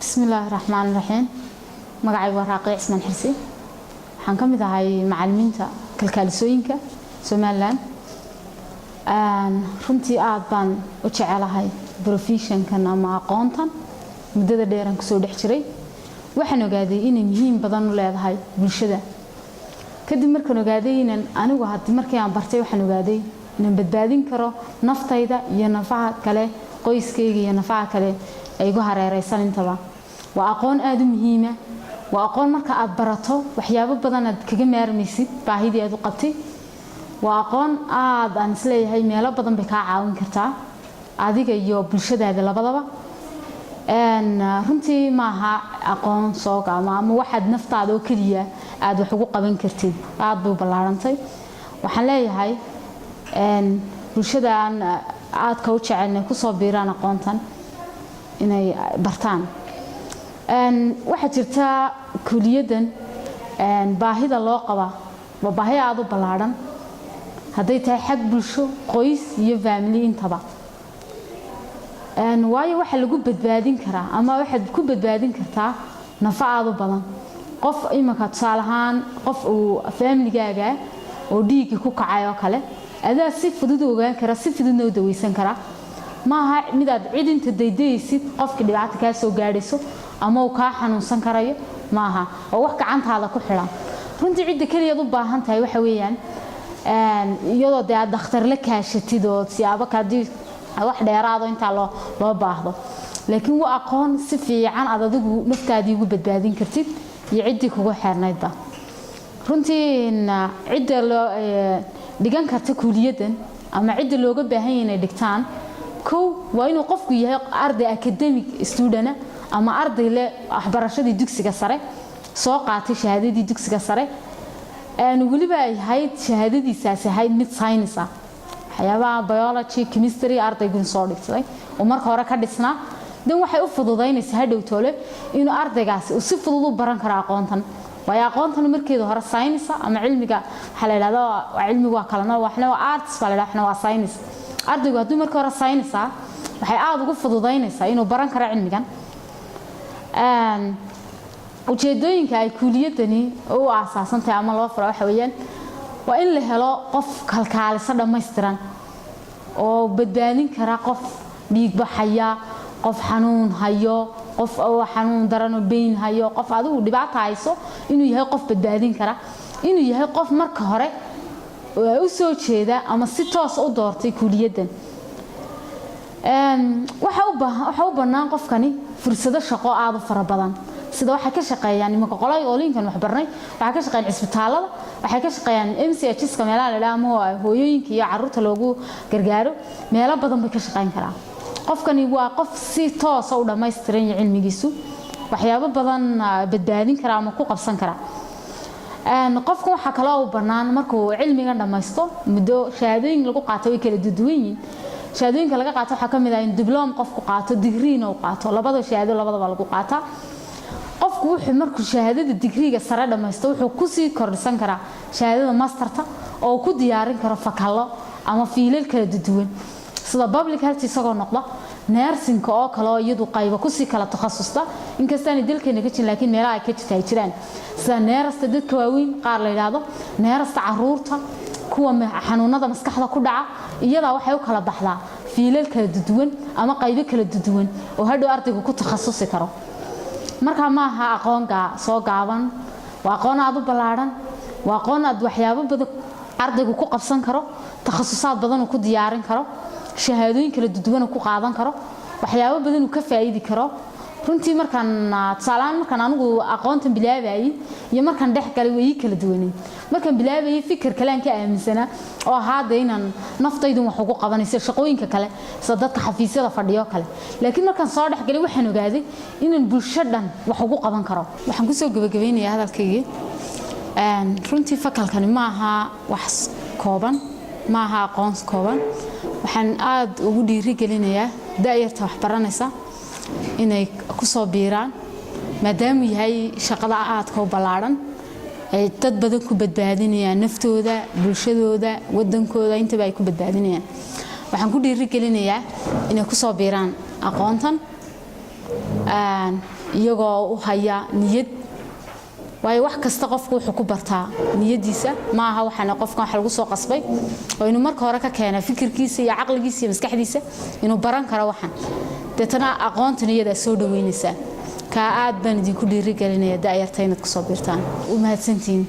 بسم الله الرحمن الرحيم. مقعي وراقي عثمان حرسي. حنكم إذا هاي معلمين كالكالسوينك سومالان. runtii aad baan u jecelahay professionkan ama aqoontan muddada dheer aan kusoo dhex jiray waxaan ogaaday inay muhiim badan u leedahay bulshada kadib markaan ogaaday inaan anigu hadii markii aan bartay waxaan ogaaday inaan badbaadin karo naftayda iyo nafaha kale qoyskayga iyo nafaha kale ay igu hareeraysan intaba waa aqoon aad u muhiim ah waa aqoon marka aad barato waxyaabo badan aad kaga maarmaysid baahidii aad u qabtay وأقون أن سلي هاي ميلا بدن بكعاون كرتا عادي جو بالشدة لبضبة أن رنتي معها أقون صوغ ما واحد نفط عدو كلية عدو حقوق بين كرتين عدو بالعرنتي وحلاي هاي أن بالشدة أن عاد كوتش عنا كصبيران أقونتن إني برتان أن واحد جرتا كلية أن باهي اللقبة وباهي عدو بالعرن هذي تحق بالشو قيس يفهملي انتبه واي واحد لقوا بدبادين كرا أما واحد كوب بدبادين كرتا نفعه بدن قف إما كتصالحان قف وفهملي جاء وديك كوك عيا كله هذا صف ضده وجان كرا صف ضده ودويسن كرا ما ها مداد عيد انت ديدي سيد قف كده بعد كاسو جاريسو أما وكاحن وسن كرايه ما ها ووحك عنت هذا كل حلا رنتي عيد كل يضب هنت هاي وحويان iyadoo de aad dhakhtar la kaashatid oo siyaabo kadib wax dheeraado inta loo baahdo laakiin waa aqoon si fiican aad adigu naftaadii ugu badbaadin kartid iyo cidii kugu xirnaydba runtii cidda loo dhigan karta kuliyadan ama cidda looga baahan yahay inay dhigtaan waa inuu qofku yahay arday academic student ama arday leh waxbarashadii dugsiga sare soo qaatay shahaadadii dugsiga sare ولبا هاي شهادتي ساسي هاي ميد ساينس حيابا بيولوجي كيمستري أرضي جن صادق ومرك هورا كدسنا دم waxay u fududaynaysaa hadhow toole inuu ardaygaasi uu si fudud u baran karo aqoontan way aqoontan markeedu hore science ama cilmiga waxa la yiraahdo cilmigu waa kalena waxna waa arts wala waxna waa science ardaygu haduu marka hore science waxay aad ugu fududaynaysaa inuu baran karo cilmigan ujeedooyinka ay kuuliyadani oo aasaasantahay ama loo furo waxa weeyaan waa in la helo qof kalkaaliso dhameystiran oo badbaadin kara qof dhiig baxaya qof xanuun hayo qof oo xanuun daran oo beyn hayo qof adigu dhibaato hayso inuu yahay qof badbaadin kara inuu yahay qof marka hore u soo jeeda ama si toos u doortay kuuliyadan waxa u bannaan qofkani fursado shaqo aad u fara badan sida waxa ka shaqeeyaan nimanka qolay oolinkan wax barnay waxa ka shaqeeyaan isbitaalada waxa ka shaqeeyaan MCHs ka meelaha la dhaamo hooyooyinka iyo carruurta loogu gargaaro meelo badan bay ka shaqeyn karaan qofkani waa qof si toos ah u dhameystiran cilmigiisu waxyaabo badan badbaadin kara ama ku qabsan kara qofku waxa kale oo bannaan markuu cilmiga dhameysto muddo shahaadooyin lagu qaato way kala duwan yihiin shahaadooyinka laga qaato waxa kamid ah in diploma qofku qaato degree oo qaato labada shahaado labadaba lagu qaataa qofku wuxuu markuu shahaadada digriga sare dhameysto wuxuu ku sii kordhisan karaa shahaadada masterta oo ku diyaarin karo fakalo ama fiilal kala duwan sida public health isagoo noqdo nursing oo kale oo iyadu qayb ku sii kala takhasusta inkastoo ay dalkeena ka jiraan laakiin meelaha ay ka jiraan sida neerasta dadka waaweyn qaar la yiraahdo neerasta caruurta kuwa xanuunada maskaxda ku dhaca iyada waxay u kala baxdaa fiilal kala duwan ama qayb kala duwan oo hadhow ardaygu ku takhasusi karo marka ma aha aqoonka soo gaaban waa aqoon aad u balaaran waa aqoon aad waxyaabo badan ardaygu ku qabsan karo takhasusaad badan uu ku diyaarin karo shahaadooyin kala duwan uu ku qaadan karo waxyaabo badan uu ka faa'iidi karo runtii markaan salaam markaan anigu aqoontan bilaabayay iyo markaan dhex galay way kala duwaneen markaan bilaabayay fikir kale aan ka aaminsana oo haada inaan naftaydu wax ugu qabanayso shaqooyinka kale sida dadka xafiisyada fadhiyo kale laakiin markaan soo dhex galay waxaan ogaaday inaan bulshadan wax ugu qaban karo waxaan ku soo gabagabeynayaa hadalkayga runtii fakalkani ma aha wax kooban ma aha aqoon kooban waxaan aad ugu dhiirigelinayaa daayirta wax baranaysa inay ku soo biiraan maadaama yahay shaqada aadka u balaaran ay dad badan ku badbaadinayaan naftooda bulshadooda wadankooda intaba ay ku badbaadinayaan waxaan ku dhiirigelinayaa inay ku soo biiraan aqoontan iyagoo u haya niyad waayo wax kasta qofku wuxuu ku bartaa niyadiisa ma aha waxana qofkan wax lagu soo qasbay oo inuu marka hore ka keenay fikirkiisa iyo aqligiisa iyo maskaxdiisa inuu baran karo waxan deetana aqoonta niyada soo dhaweynaysa ka aad baan idinku dhiirigelinaya daayarta inaad ku soo biirtaan u mahadsantiin